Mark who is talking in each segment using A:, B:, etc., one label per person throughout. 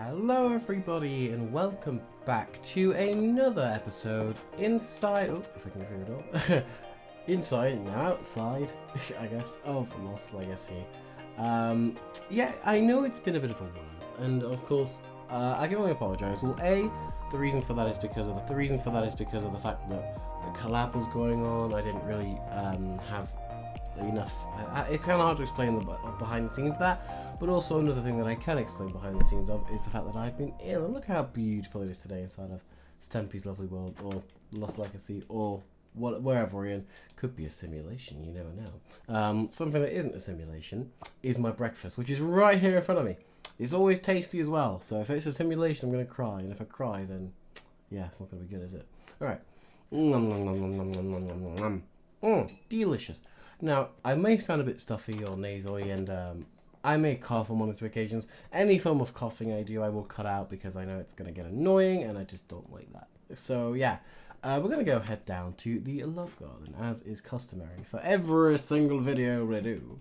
A: Hello everybody and welcome back to another episode inside, oh, if I can figure it out, inside and outside, I guess, of Lost Legacy. Yeah, I know it's been a bit of a while, and of course, I can only apologise. Well, the reason for that is because of the fact that the collab was going on. I didn't really have enough. It's kind of hard to explain the behind the scenes of that, but also another thing that I can explain behind the scenes of is the fact that I've been ill. And look how beautiful it is today inside of Stempe's lovely world, or Lost Legacy, or wherever we're in. Could be a simulation, you never know. Something that isn't a simulation is my breakfast, which is right here in front of me. It's always tasty as well, so if it's a simulation, I'm going to cry, and if I cry, then yeah, it's not going to be good, is it? Alright. Delicious. Now, I may sound a bit stuffy or nasally, and I may cough on one or two occasions. Any form of coughing I do, I will cut out because I know it's going to get annoying, and I just don't like that. So, yeah, we're going to go head down to the Love Garden, as is customary for every single video we do.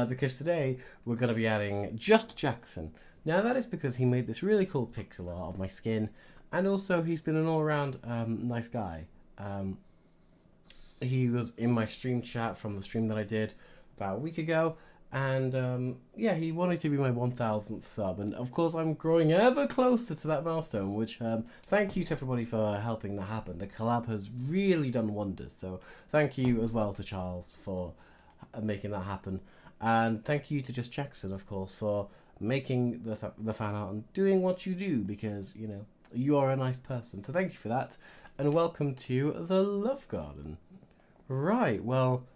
A: Because today, we're going to be adding Just Jackson. Now, that is because he made this really cool pixel art of my skin, and also he's been an all-around nice guy. He was in my stream chat from the stream that I did about a week ago, and yeah, he wanted to be my 1000th sub, and of course I'm growing ever closer to that milestone, which thank you to everybody for helping that happen. The collab has really done wonders, so thank you as well to Charles for making that happen, and thank you to Just Jackson, of course, for making the fan art and doing what you do, because, you know, you are a nice person, so thank you for that, and welcome to the Love Garden. Right, well,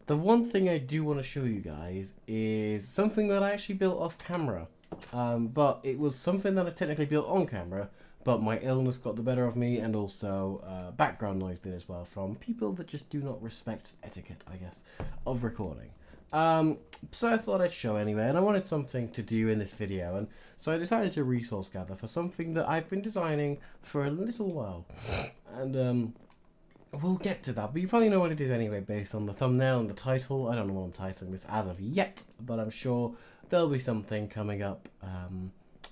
A: the one thing I do want to show you guys is something that I actually built off camera. But it was something that I technically built on camera, but my illness got the better of me, and also background noise did as well, from people that just do not respect etiquette, I guess, of recording. So I thought I'd show anyway, and I wanted something to do in this video, and so I decided to resource gather for something that I've been designing for a little while. And we'll get to that, but you probably know what it is anyway based on the thumbnail and the title. I don't know what I'm titling this as of yet, but I'm sure there'll be something coming up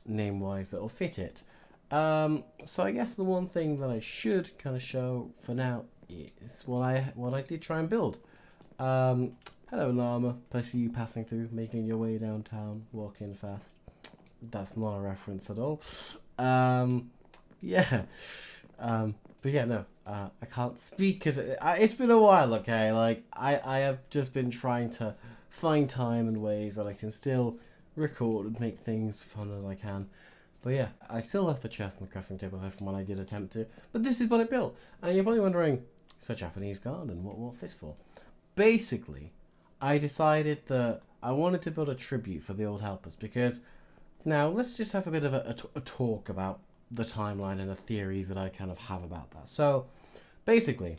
A: name-wise that'll fit it. So I guess the one thing that I should kind of show for now is what I did try and build. Hello llama, I see you passing through, making your way downtown, walking fast. That's not a reference at all. Yeah. But yeah, no, I can't speak because it's been a while, okay? Like, I have just been trying to find time and ways that I can still record and make things fun as I can. But yeah, I still left the chest and the crafting table here from when I did attempt to. But this is what I built. And you're probably wondering, it's a Japanese garden, what's this for? Basically, I decided that I wanted to build a tribute for the old helpers, because now let's just have a bit of a talk about the timeline and the theories that I kind of have about that. So, basically,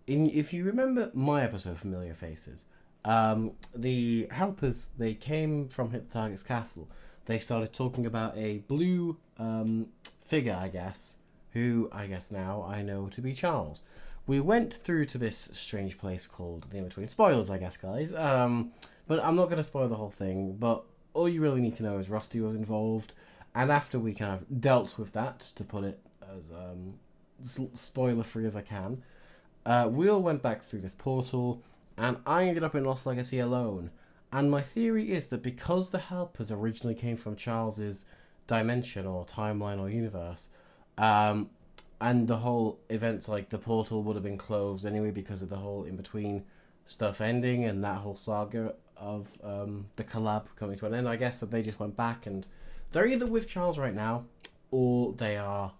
A: if you remember my episode, Familiar Faces, the helpers, they came from Hit the Target's castle. They started talking about a blue figure, I guess, who I guess now I know to be Charles. We went through to this strange place called the In-Between. Spoilers, I guess, guys. But I'm not going to spoil the whole thing, but all you really need to know is Rusty was involved. And after we kind of dealt with that, to put it as spoiler-free as I can, we all went back through this portal, and I ended up in Lost Legacy alone. And my theory is that because the helpers originally came from Charles's dimension or timeline or universe, and the whole events, like the portal would have been closed anyway because of the whole in-between stuff ending and that whole saga of the collab coming to an end, I guess that they just went back and they're either with Charles right now, or they are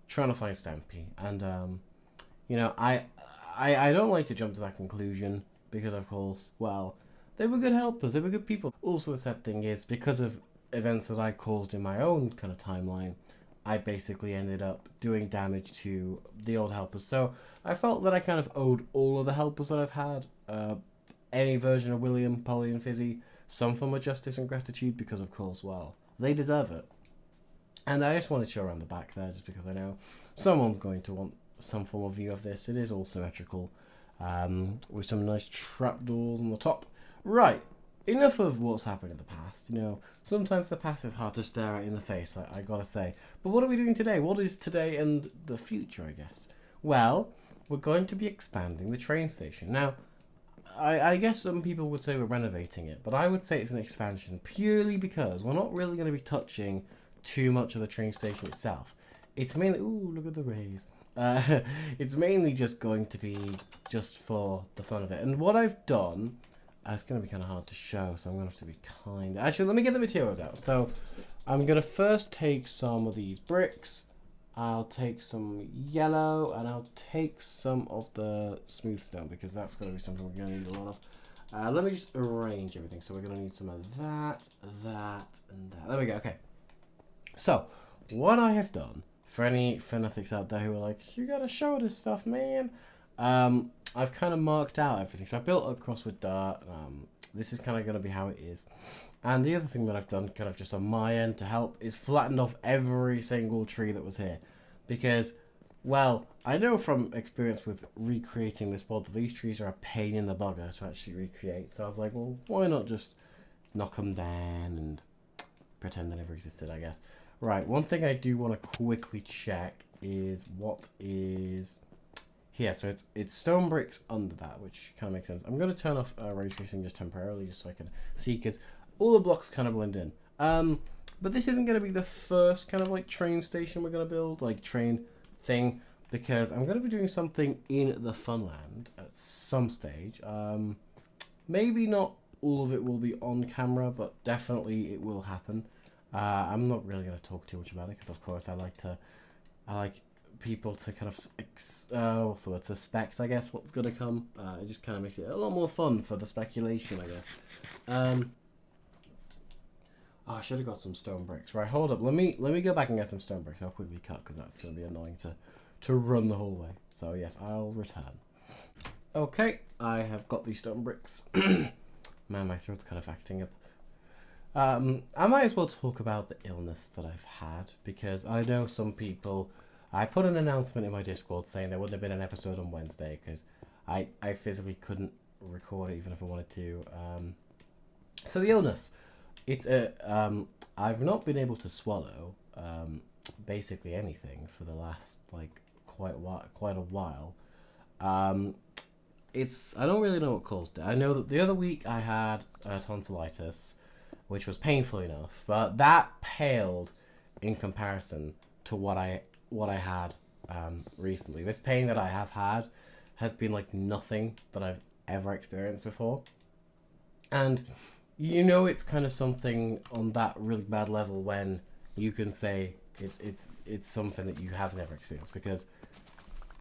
A: trying to find Stampy. And, you know, I don't like to jump to that conclusion, because, of course, well, they were good helpers, they were good people. Also, the sad thing is, because of events that I caused in my own kind of timeline, I basically ended up doing damage to the old helpers. So I felt that I kind of owed all of the helpers that I've had, any version of William, Polly, and Fizzy, some form of justice and gratitude, because, of course, well, they deserve it. And I just wanted to show around the back there, just because I know someone's going to want some form of view of this. It is all symmetrical, with some nice trapdoors on the top. Right, enough of what's happened in the past. You know, sometimes the past is hard to stare at in the face, I gotta say. But what are we doing today? What is today and the future, I guess? Well, we're going to be expanding the train station. Now, I guess some people would say we're renovating it, but I would say it's an expansion purely because we're not really going to be touching too much of the train station itself. It's mainly, ooh, look at the rays. It's mainly just going to be just for the fun of it. And what I've done, it's going to be kind of hard to show, so I'm going to have to be kind. Actually, let me get the materials out. So I'm going to first take some of these bricks. I'll take some yellow, and I'll take some of the smooth stone, because that's going to be something we're going to need a lot of. Let me just arrange everything. So we're going to need some of that, that, and that. There we go. Okay. So, what I have done, for any fanatics out there who are like, you got to show this stuff, man. I've kind of marked out everything. So I built across with dirt. This is kind of going to be how it is. And the other thing that I've done, kind of just on my end to help, is flattened off every single tree that was here. Because, well, I know from experience with recreating this world that these trees are a pain in the bugger to actually recreate. So I was like, well, why not just knock them down and pretend they never existed, I guess. Right, one thing I do want to quickly check is what is here. So it's stone bricks under that, which kind of makes sense. I'm going to turn off ray tracing just temporarily, just so I can see, because all the blocks kind of blend in. But this isn't going to be the first kind of like train station we're going to build, like train thing, because I'm going to be doing something in the Funland at some stage. Maybe not all of it will be on camera, but definitely it will happen. I'm not really going to talk too much about it, because of course I like people to kind of suspect, I guess, what's going to come. It just kind of makes it a lot more fun for the speculation, I guess. Oh, I should have got some stone bricks. Right, hold up. Let me go back and get some stone bricks. I'll quickly cut, because that's going to be annoying to run the whole way. So yes, I'll return. Okay, I have got these stone bricks. Man, my throat's kind of acting up. I might as well talk about the illness that I've had, because I know some people. I put an announcement in my Discord saying there wouldn't have been an episode on Wednesday because I physically couldn't record it even if I wanted to. So the illness. It's I've not been able to swallow basically anything for the last like quite a while. It's I don't really know what caused it. I know that the other week I had tonsillitis, which was painful enough, but that paled in comparison to what I had recently. This pain that I have had has been like nothing that I've ever experienced before, and you know, it's kind of something on that really bad level when you can say it's something that you have never experienced, because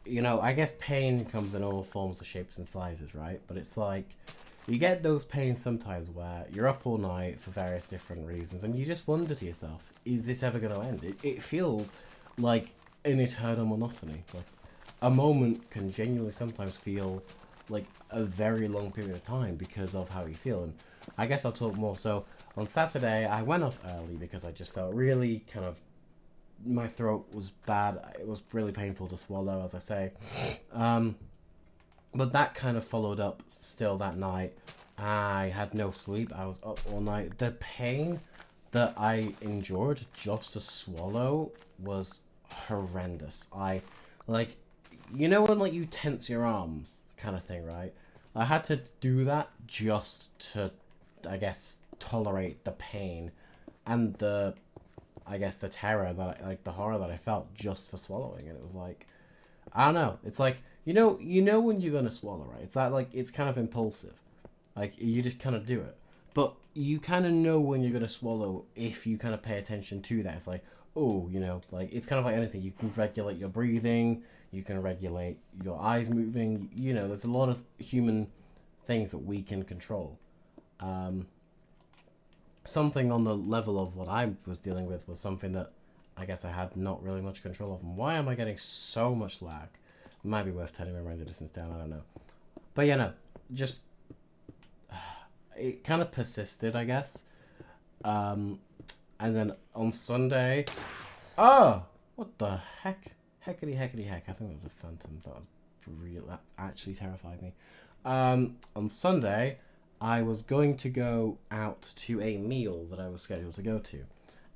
A: you know, I guess pain comes in all forms of shapes and sizes, right? But it's like you get those pains sometimes where you're up all night for various different reasons and you just wonder to yourself, is this ever going to end? It feels like an eternal monotony. Like a moment can genuinely sometimes feel like a very long period of time because of how you feel. And I guess I'll talk more. So on Saturday, I went off early because I just felt really kind of, my throat was bad. It was really painful to swallow, as I say. But that kind of followed up still that night. I had no sleep. I was up all night. The pain that I endured just to swallow was horrendous. I, like, you know when like you tense your arms kind of thing, right? I had to do that just to, I guess, tolerate the pain and the, I guess, the terror that the horror that I felt just for swallowing. And it was like, I don't know. It's like, you know when you're gonna swallow, right? It's that like it's kind of impulsive, like you just kind of do it. But you kind of know when you're gonna swallow if you kind of pay attention to that. It's like, oh, you know, like it's kind of like anything. You can regulate your breathing. You can regulate your eyes moving. You know, there's a lot of human things that we can control. Something on the level of what I was dealing with was something that I guess I had not really much control of. And why am I getting so much lag? It might be worth turning my render distance down, I don't know. But yeah, no, just, it kind of persisted, I guess. And then on Sunday, oh, what the heck? Heckity heck. I think that was a phantom. That was real. That actually terrified me. On Sunday, I was going to go out to a meal that I was scheduled to go to.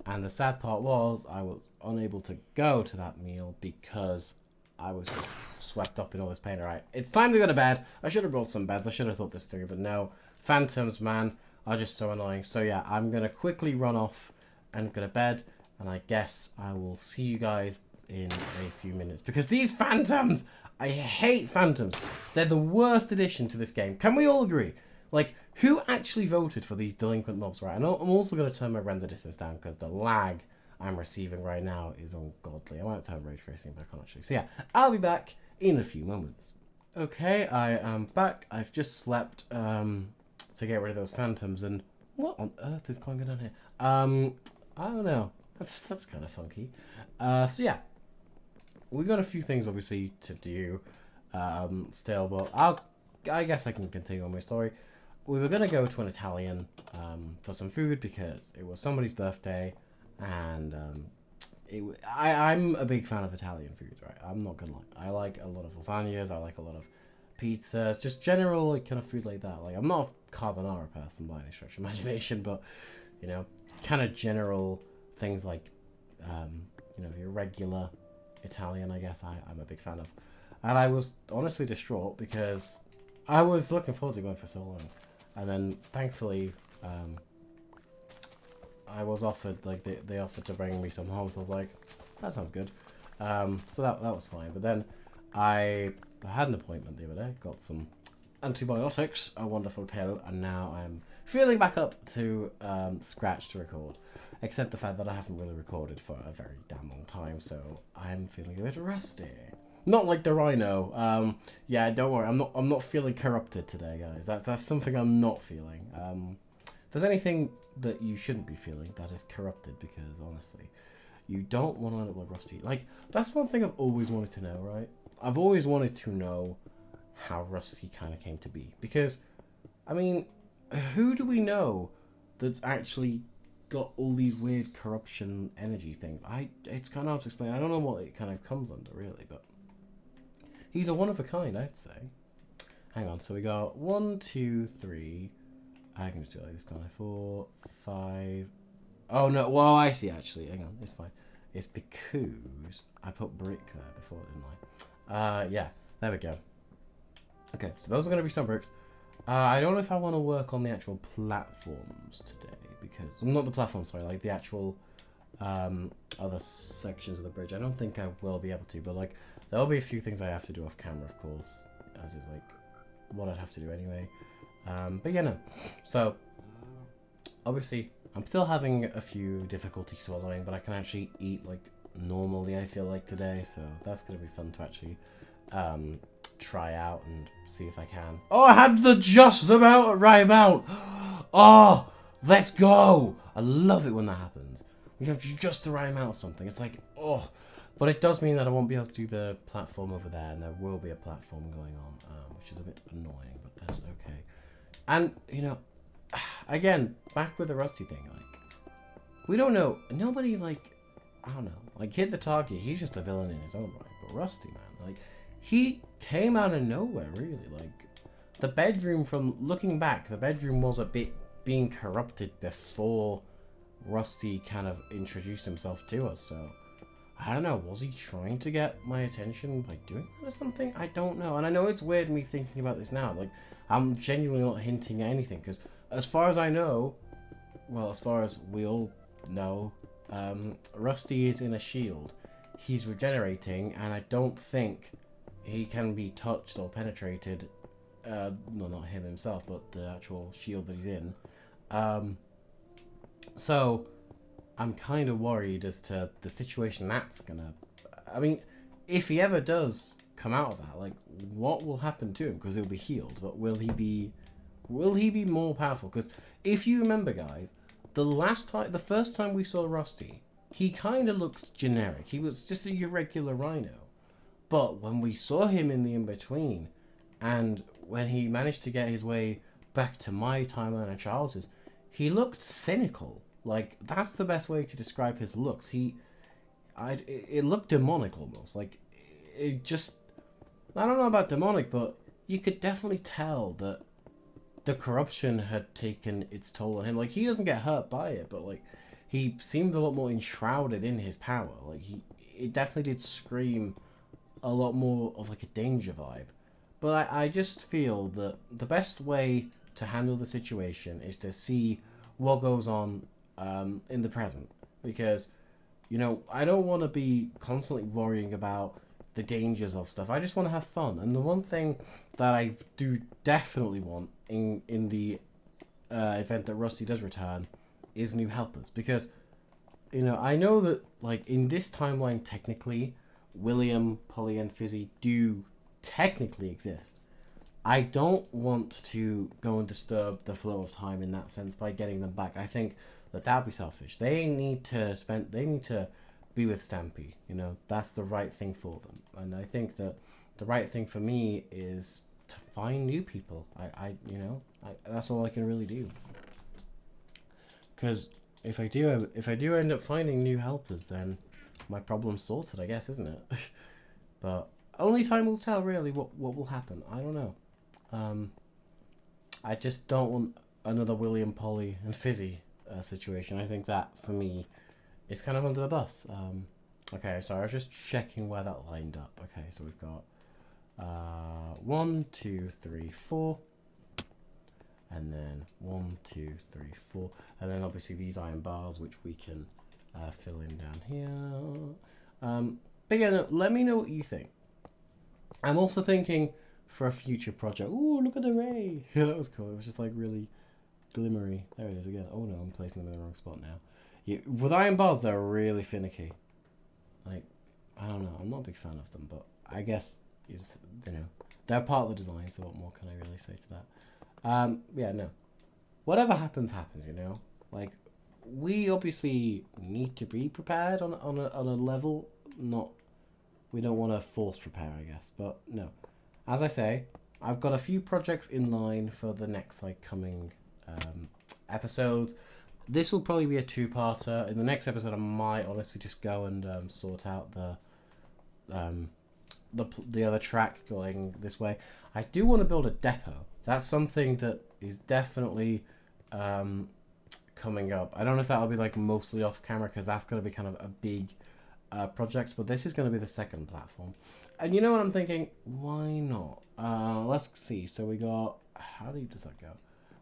A: And the sad part was I was unable to go to that meal because I was just swept up in all this pain. Alright, it's time to go to bed. I should have brought some beds. I should have thought this through, but no. Phantoms, man, are just so annoying. So yeah, I'm going to quickly run off and go to bed. And I guess I will see you guys in a few minutes. Because these phantoms, I hate phantoms. They're the worst addition to this game. Can we all agree? Like, who actually voted for these delinquent mobs, right? And I'm also going to turn my render distance down because the lag I'm receiving right now is ungodly. I might turn ray tracing back on, actually. So yeah, I'll be back in a few moments. Okay, I am back. I've just slept to get rid of those phantoms, and what on earth is going on here? I don't know. That's kind of funky. So yeah, we've got a few things, obviously, to do still, but I guess I can continue on my story. We were going to go to an Italian for some food because it was somebody's birthday, and I'm a big fan of Italian food, right? I'm not going to lie. I like a lot of lasagnas, I like a lot of pizzas, just general like, kind of food like that. Like, I'm not a carbonara person by any stretch of imagination, but, you know, kind of general things like, you know, your regular Italian, I guess, I'm a big fan of. And I was honestly distraught because I was looking forward to going for so long. And then, thankfully, I was offered, like, they offered to bring me some home, so I was like, that sounds good. So that was fine. But then I had an appointment the other day, got some antibiotics, a wonderful pill, and now I'm feeling back up to scratch to record. Except the fact that I haven't really recorded for a very damn long time, so I'm feeling a bit rusty. Not like the rhino. Yeah, don't worry. I'm not feeling corrupted today, guys. That's something I'm not feeling. If there's anything that you shouldn't be feeling, that is corrupted, because honestly, you don't want to end up like Rusty. Like, that's one thing I've always wanted to know, right? I've always wanted to know how Rusty kind of came to be, because, I mean, who do we know that's actually got all these weird corruption energy things? It's kind of hard to explain. I don't know what it kind of comes under, really, but he's a one of a kind, I'd say. Hang on, so we got 1, 2, 3. I can just do it like this, can't I? 4, 5. Oh no, well, I see, actually. Hang on, it's fine. It's because I put brick there before, didn't I? Yeah, there we go. Okay, so those are going to be stone bricks. I don't know if I want to work on the actual platforms today, because... Not the platform, sorry, like the actual other sections of the bridge. I don't think I will be able to, but like, there'll be a few things I have to do off camera, of course, as is like what I'd have to do anyway. But yeah, no. So, obviously, I'm still having a few difficulty swallowing, but I can actually eat like normally, I feel like, today, so that's going to be fun to actually try out and see if I can. Oh, I had the just right amount! Oh, let's go! I love it when that happens. You have just the right amount of something. It's like, oh. But it does mean that I won't be able to do the platform over there, and there will be a platform going on, which is a bit annoying, but that's okay. And, you know, again, back with the Rusty thing, like, we don't know, nobody, like, I don't know, like, hit the target, he's just a villain in his own right, but Rusty, man, like, he came out of nowhere, really, like, the bedroom, from looking back, the bedroom was a bit being corrupted before Rusty kind of introduced himself to us, so, I don't know, was he trying to get my attention by doing that or something? I don't know, and I know it's weird me thinking about this now, like, I'm genuinely not hinting at anything, because as far as I know, well, as far as we all know, Rusty is in a shield. He's regenerating, and I don't think he can be touched or penetrated. No, not him himself, but the actual shield that he's in. So, I'm kind of worried as to the situation that's gonna... I mean, if he ever does come out of that, like, what will happen to him? Because he'll be healed, but will he be more powerful? Because if you remember, guys, the first time we saw Rusty, he kind of looked generic. He was just a irregular rhino. But when we saw him in the in-between, and when he managed to get his way back to my timeline and Charles's, he looked cynical. Like, that's the best way to describe his looks. It looked demonic almost. Like, it just... I don't know about demonic, but you could definitely tell that the corruption had taken its toll on him. Like, he doesn't get hurt by it, but like he seemed a lot more enshrouded in his power. Like, it definitely did scream a lot more of like a danger vibe. But I just feel that the best way to handle the situation is to see what goes on in the present. Because, you know, I don't want to be constantly worrying about the dangers of stuff. I just want to have fun. And the one thing that I do definitely want in the event that Rusty does return is new helpers. Because, you know, I know that, like, in this timeline, technically, William, Polly, and Fizzy do technically exist. I don't want to go and disturb the flow of time in that sense by getting them back. I think that that'd be selfish. They need to spend. They need to be with Stampy. You know, that's the right thing for them. And I think that the right thing for me is to find new people. That's all I can really do. Because if I do end up finding new helpers, then my problem's sorted, I guess, isn't it? But only time will tell, really, what will happen. I don't know. I just don't want another William, Polly, and Fizzy situation. I think that, for me, is kind of under the bus. Okay, sorry, I was just checking where that lined up. Okay, so we've got 1, 2, 3, 4. And then 1, 2, 3, 4. And then obviously these iron bars, which we can fill in down here. But yeah, no, let me know what you think. I'm also thinking for a future project. Ooh, look at the ray. Yeah, that was cool. It was just like really glimmery. There it is again. Oh no, I'm placing them in the wrong spot now. Yeah, with iron bars, they're really finicky. Like, I don't know. I'm not a big fan of them, but I guess, you know, they're part of the design, so what more can I really say to that? Yeah, no. Whatever happens, happens, you know? Like, we obviously need to be prepared on a level, not... We don't want to force prepare, I guess, but no. As I say, I've got a few projects in line for the next, like, coming episodes. This will probably be a two-parter. In the next episode, I might honestly just go and sort out the other track going this way. I do want to build a depot. That's something that is definitely coming up. I don't know if that'll be like mostly off camera because that's going to be kind of a big project, but this is going to be the second platform. And you know what I'm thinking? Why not? Let's see. So we got... How does that go?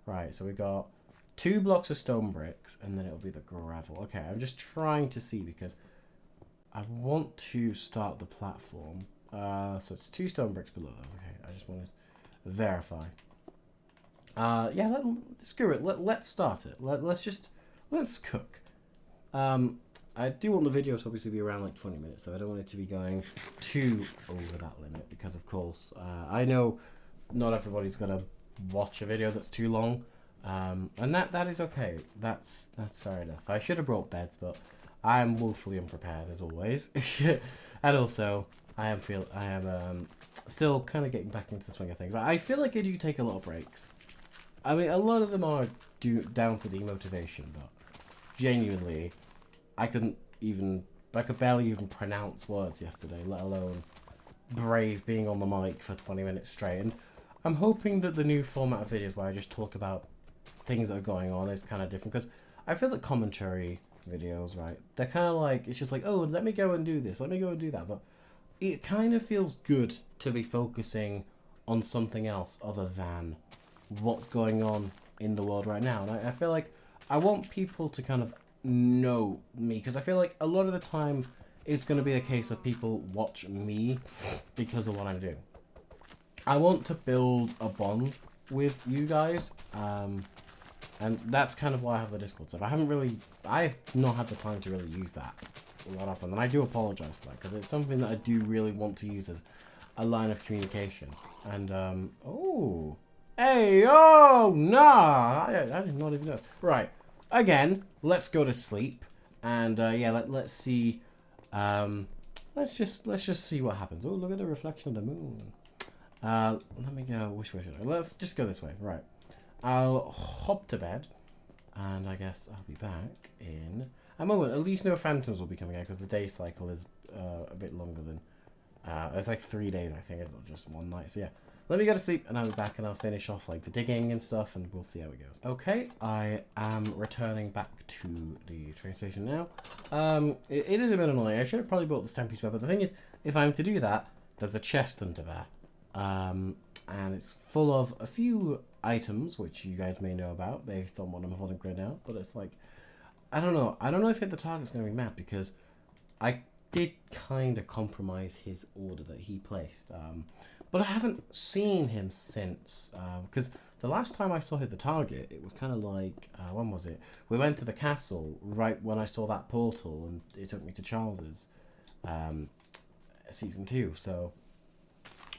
A: Right, so we got 2 blocks of stone bricks, and then it'll be the gravel. Okay, I'm just trying to see because I want to start the platform. So it's 2 stone bricks below those. Okay, I just want to verify. Yeah, screw it. Let's start it. Let's cook. I do want the video to obviously be around like 20 minutes, so I don't want it to be going too over that limit because, of course, I know not everybody's gonna watch a video that's too long, and that is okay. That's fair enough. I should have brought beds, but I am woefully unprepared as always, and also I am still kind of getting back into the swing of things. I feel like I do take a lot of breaks. I mean, a lot of them are down to demotivation, but genuinely, I could barely even pronounce words yesterday, let alone brave being on the mic for 20 minutes straight. And I'm hoping that the new format of videos where I just talk about things that are going on is kind of different, because I feel that commentary videos, right, they're kind of like, it's just like, oh, let me go and do this, let me go and do that, but it kind of feels good to be focusing on something else other than what's going on in the world right now. And I feel like I want people to kind of know me, because I feel like a lot of the time it's going to be a case of people watch me because of what I'm doing. I want to build a bond with you guys, and that's kind of why I have the Discord stuff. I've not had the time to really use that a lot often, and I do apologize for that, because it's something that I do really want to use as a line of communication. And oh, hey, oh, nah, I did not even know. Right, again, let's go to sleep, and yeah, let's see. Let's just see what happens. Oh, look at the reflection of the moon. Let me go. Which way should I? Let's just go this way. Right. I'll hop to bed, and I guess I'll be back in a moment. At least no phantoms will be coming out, because the day cycle is a bit longer than. It's like 3 days, I think. It's not just one night. So yeah, let me go to sleep and I'll be back and I'll finish off like the digging and stuff and we'll see how it goes. Okay, I am returning back to the train station now. It is a bit annoying. I should have probably bought this 10-piece web, but the thing is, if I'm to do that, there's a chest under there. And it's full of a few items, which you guys may know about based on what I'm holding right now, but it's like, I don't know if the target's going to be mad because I did kind of compromise his order that he placed. But I haven't seen him since, because the last time I saw hit the target, it was kind of like, when was it? We went to the castle right when I saw that portal, and it took me to Charles's, season 2. So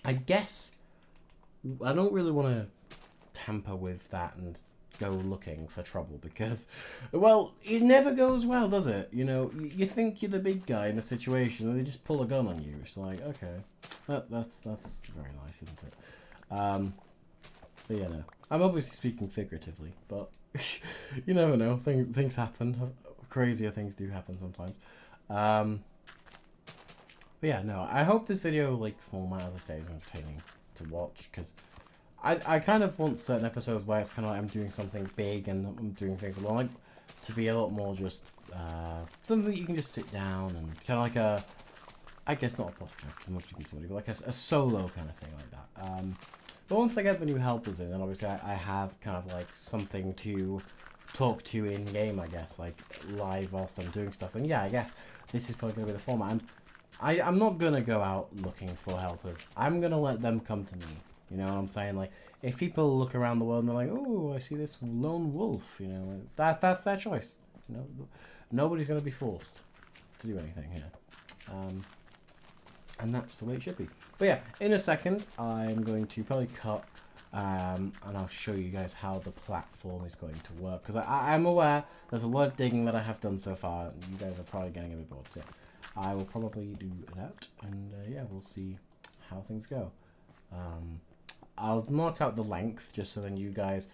A: I guess I don't really want to tamper with that and go looking for trouble because, well, it never goes well, does it? You know, you think you're the big guy in a situation and they just pull a gun on you. It's like, okay, that's very nice, isn't it? But yeah, no, I'm obviously speaking figuratively, but you never know. Things happen. Crazier things do happen sometimes. But yeah, no, I hope this video like format, as I say, is entertaining to watch because I kind of want certain episodes where it's kind of like I'm doing something big and I'm doing things along, like to be a lot more just something that you can just sit down and kind of like a, I guess not a podcast because I'm not speaking to somebody, but like a solo kind of thing like that. But once I get the new helpers in, then obviously I have kind of like something to talk to in game, I guess, like live whilst I'm doing stuff. And yeah, I guess this is probably going to be the format. And I'm not going to go out looking for helpers. I'm going to let them come to me. You know what I'm saying? Like, if people look around the world and they're like, oh, I see this lone wolf, you know, that's their choice. You know, nobody's going to be forced to do anything here. And that's the way it should be. But yeah, in a second, I'm going to probably cut, and I'll show you guys how the platform is going to work. Because I'm aware there's a lot of digging that I have done so far, and you guys are probably getting a bit bored. So I will probably do that, and yeah, we'll see how things go. I'll mark out the length just so then you guys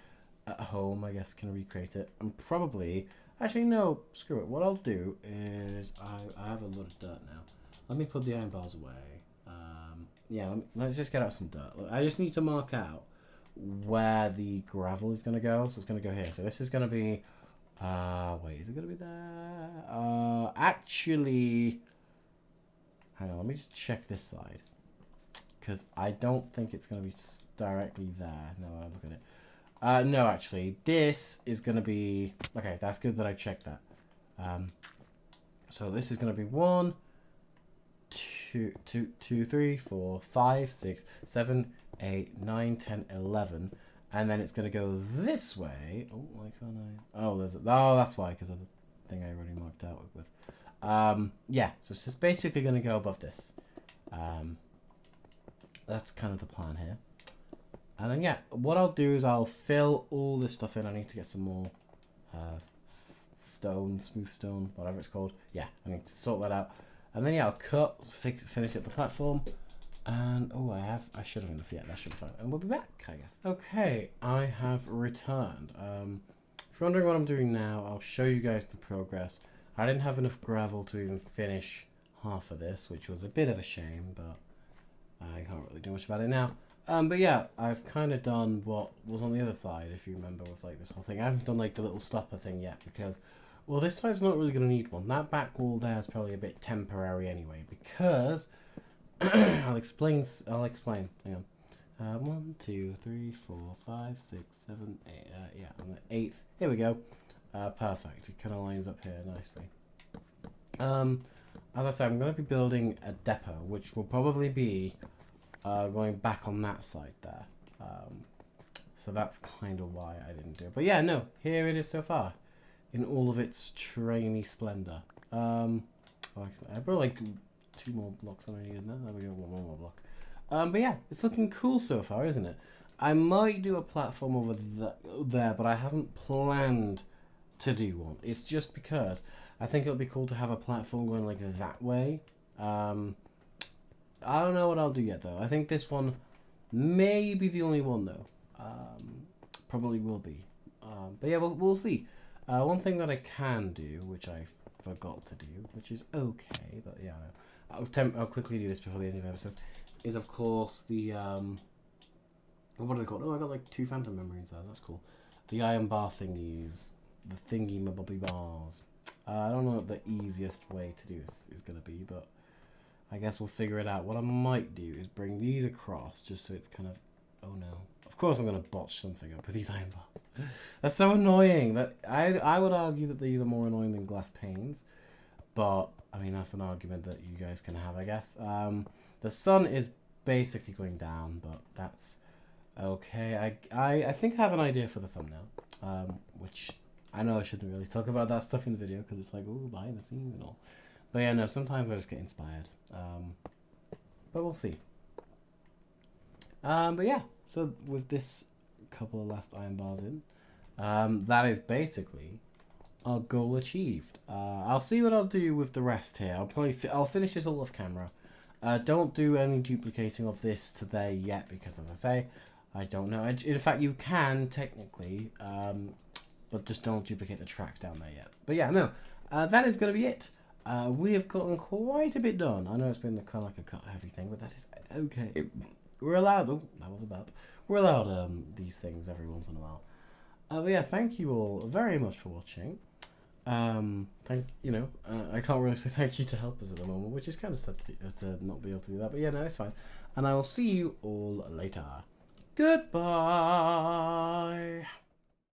A: at home, I guess, can recreate it. And probably, actually no, screw it. What I'll do is I have a lot of dirt now. Let me put the iron bars away. Yeah, let's just get out some dirt. I just need to mark out where the gravel is going to go. So it's going to go here. So this is going to be, wait, is it going to be there? Actually, hang on, let me just check this side. Because I don't think it's going to be directly there. No, I look at it. No, actually, this is going to be... Okay, that's good that I checked that. So this is going to be 1, 2, 3, 4, 5, 6, 7, 8, 9, 10, 11. And then it's going to go this way. Oh, why can't I... Oh, that's why, because of the thing I already marked out with. Yeah, so it's just basically going to go above this. That's kind of the plan here. And then, yeah, what I'll do is I'll fill all this stuff in. I need to get some more stone, smooth stone, whatever it's called. Yeah, I need to sort that out. And then, yeah, I'll cut, finish up the platform. And, oh, I should have enough. Yeah, that should be fine. And we'll be back, I guess. Okay, I have returned. If you're wondering what I'm doing now, I'll show you guys the progress. I didn't have enough gravel to even finish half of this, which was a bit of a shame, but I can't really do much about it now. But yeah, I've kind of done what was on the other side, if you remember, with like this whole thing. I haven't done like the little stopper thing yet because, well, this side's not really going to need one. That back wall there is probably a bit temporary anyway because I'll explain. Hang on. 1, 2, 3, 4, 5, 6, 7, 8. Yeah, on the 8th. Here we go. Perfect. It kind of lines up here nicely. As I said, I'm going to be building a depot, which will probably be going back on that side there. So that's kind of why I didn't do it. But yeah, no, here it is so far, in all of its trainy splendor. I brought like 2 more blocks than I needed now. There we go, 1 more block. But yeah, it's looking cool so far, isn't it? I might do a platform over there, but I haven't planned to do one. It's just because I think it would be cool to have a platform going like that way. I don't know what I'll do yet though. I think this one may be the only one though. Probably will be. But yeah, we'll see. One thing that I can do, which I forgot to do, which is okay, but yeah, I'll quickly do this before the end of the episode, is of course the What are they called? Oh, I got like 2 phantom memories there. That's cool. The iron bar thingies. The thingy my bobby bars. I don't know what the easiest way to do this is going to be, but I guess we'll figure it out. What I might do is bring these across just so it's kind of... Oh no. Of course I'm going to botch something up with these iron bars. That's so annoying. That I would argue that these are more annoying than glass panes. But, I mean, that's an argument that you guys can have, I guess. The sun is basically going down, but that's okay. I think I have an idea for the thumbnail, which I know I shouldn't really talk about that stuff in the video because it's like, ooh, behind the scenes and all. But yeah, no, sometimes I just get inspired. But we'll see. But yeah, so with this couple of last iron bars in, that is basically our goal achieved. I'll see what I'll do with the rest here. I'll finish this all off camera. Don't do any duplicating of this today yet because, as I say, I don't know. In fact, you can technically, but just don't duplicate the track down there yet. But yeah, no, that is going to be it. We have gotten quite a bit done. I know it's been kind of like a cut-heavy thing, but that is okay. We're allowed. Oh, that was a burp. We're allowed these things every once in a while. But yeah, thank you all very much for watching. I can't really say thank you to helpers at the moment, which is kind of sad to not be able to do that. But yeah, no, it's fine. And I will see you all later. Goodbye.